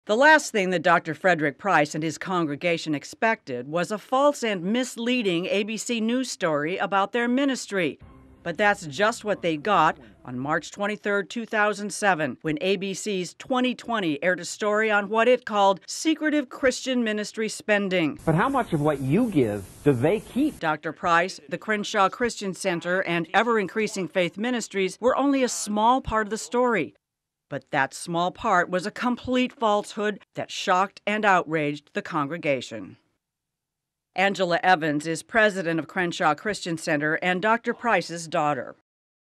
The last thing that Dr. Frederick Price and his congregation expected was a false and misleading ABC News story about their ministry. But that's just what they got on March 23, 2007, when ABC's 2020 aired a story on what it called secretive Christian ministry spending. But how much of what you give do they keep? Dr. Price, the Crenshaw Christian Center, and ever-increasing faith ministries were only a small part of the story. But that small part was a complete falsehood that shocked and outraged the congregation. Angela Evans is president of Crenshaw Christian Center and Dr. Price's daughter.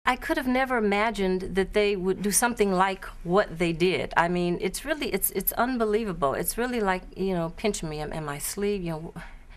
I could have never imagined that they would do something like what they did. I mean, it's unbelievable. It's really like, pinching me in my sleeve,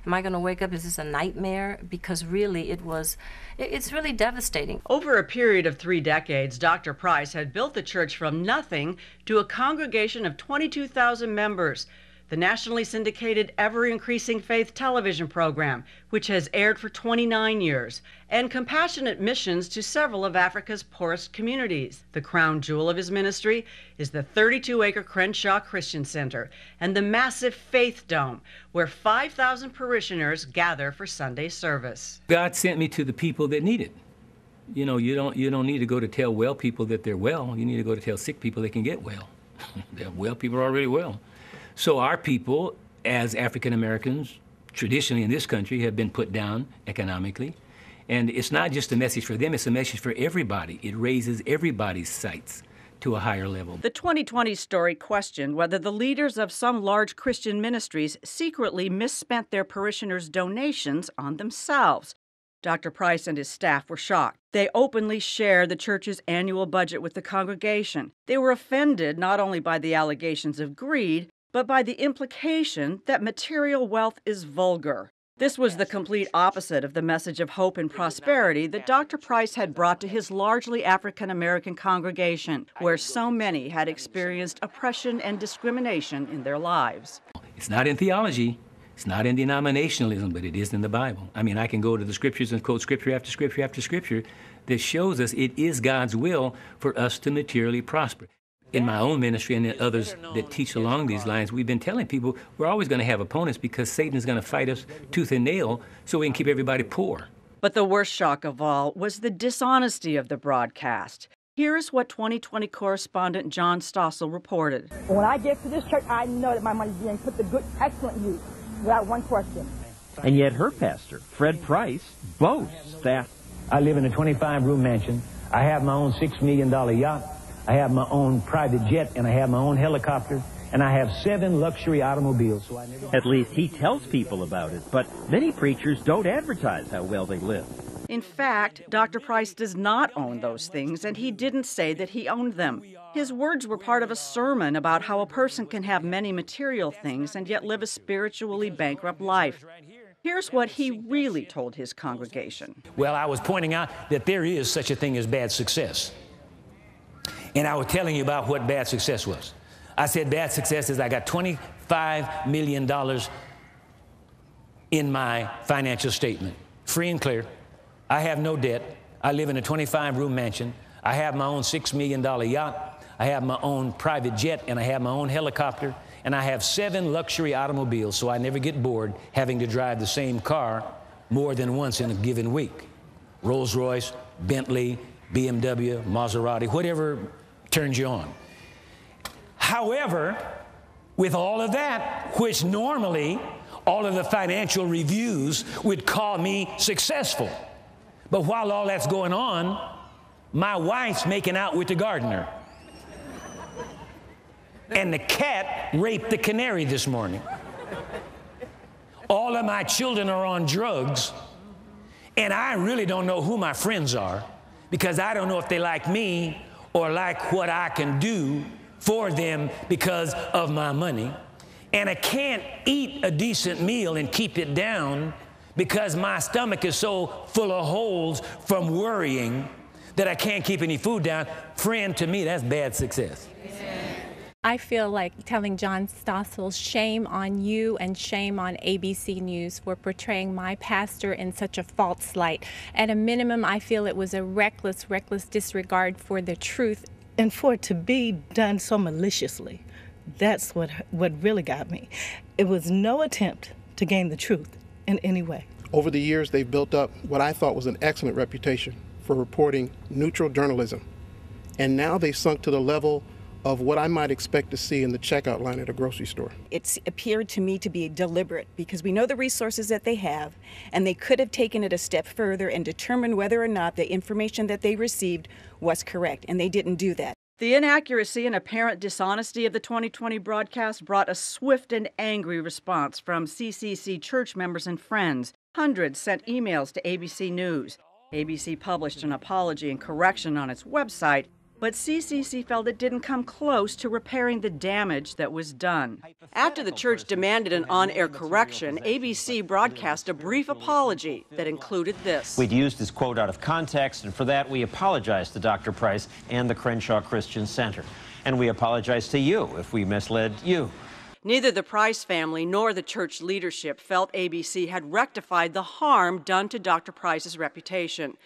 Am I going to wake up? Is this a nightmare? Because really it's really devastating. Over a period of 3 decades, Dr. Price had built the church from nothing to a congregation of 22,000 members. The nationally syndicated ever-increasing faith television program, which has aired for 29 years, and compassionate missions to several of Africa's poorest communities. The crown jewel of his ministry is the 32-acre Crenshaw Christian Center and the massive Faith Dome, where 5,000 parishioners gather for Sunday service. God sent me to the people that need it. You don't need to go to tell well people that they're well. You need to go to tell sick people they can get well. They're well people are already well. So our people, as African Americans, traditionally in this country, have been put down economically. And it's not just a message for them, it's a message for everybody. It raises everybody's sights to a higher level. The 2020 story questioned whether the leaders of some large Christian ministries secretly misspent their parishioners' donations on themselves. Dr. Price and his staff were shocked. They openly shared the church's annual budget with the congregation. They were offended not only by the allegations of greed, but by the implication that material wealth is vulgar. This was the complete opposite of the message of hope and prosperity that Dr. Price had brought to his largely African-American congregation, where so many had experienced oppression and discrimination in their lives. It's not in theology, it's not in denominationalism, but it is in the Bible. I mean, I can go to the scriptures and quote scripture after scripture after scripture that shows us it is God's will for us to materially prosper. In my own ministry and in others that teach along these lines, we've been telling people we're always going to have opponents because Satan is going to fight us tooth and nail so we can keep everybody poor. But the worst shock of all was the dishonesty of the broadcast. Here is what 2020 correspondent John Stossel reported. When I get to this church, I know that my money is being put to good, excellent use, without one question. And yet her pastor, Fred Price, boasts that I live in a 25-room mansion. I have my own $6 million yacht. I have my own private jet, and I have my own helicopter, and I have 7 luxury automobiles. So at least he tells people about it, but many preachers don't advertise how well they live. In fact, Dr. Price does not own those things, and he didn't say that he owned them. His words were part of a sermon about how a person can have many material things and yet live a spiritually bankrupt life. Here's what he really told his congregation. Well, I was pointing out that there is such a thing as bad success. And I was telling you about what bad success was. I said bad success is I got $25 million in my financial statement, free and clear. I have no debt. I live in a 25-room mansion. I have my own $6 million yacht. I have my own private jet, and I have my own helicopter. And I have 7 luxury automobiles, so I never get bored having to drive the same car more than once in a given week. Rolls-Royce, Bentley, BMW, Maserati, whatever turns you on. However, with all of that, which normally all of the financial reviews would call me successful. But while all that's going on, my wife's making out with the gardener. And the cat raped the canary this morning. All of my children are on drugs, and I really don't know who my friends are, because I don't know if they like me or like what I can do for them because of my money. And I can't eat a decent meal and keep it down because my stomach is so full of holes from worrying that I can't keep any food down. Friend, to me, that's bad success. I feel like telling John Stossel, shame on you and shame on ABC News for portraying my pastor in such a false light. At a minimum, I feel it was a reckless disregard for the truth. And for it to be done so maliciously, That's what really got me. It was no attempt to gain the truth in any way. Over the years, they've built up what I thought was an excellent reputation for reporting neutral journalism. And now they've sunk to the level of what I might expect to see in the checkout line at a grocery store. It's appeared to me to be deliberate because we know the resources that they have, and they could have taken it a step further and determined whether or not the information that they received was correct, and they didn't do that. The inaccuracy and apparent dishonesty of the 2020 broadcast brought a swift and angry response from CCC church members and friends. Hundreds sent emails to ABC News. ABC published an apology and correction on its website, but CCC felt it didn't come close to repairing the damage that was done. After the church demanded an on-air correction, ABC broadcast a brief apology that included this. We'd used this quote out of context, and for that we apologize to Dr. Price and the Crenshaw Christian Center. And we apologize to you if we misled you. Neither the Price family nor the church leadership felt ABC had rectified the harm done to Dr. Price's reputation.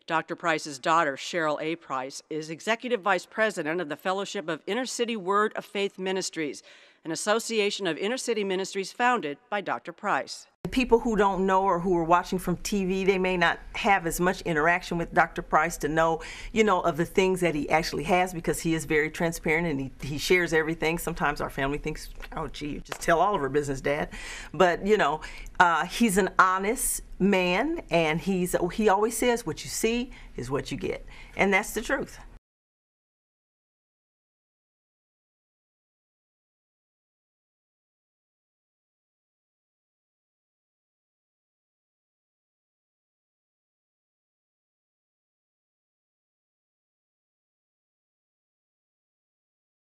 Dr. Price's daughter, Cheryl A. Price, is Executive Vice President of the Fellowship of Inner City Word of Faith Ministries, an association of inner city ministries founded by Dr. Price. People who don't know or who are watching from TV, they may not have as much interaction with Dr. Price to know, of the things that he actually has, because he is very transparent and he shares everything. Sometimes our family thinks, oh, gee, you just tell all of her business, Dad. But, he's an honest man, and he always says what you see is what you get. And that's the truth.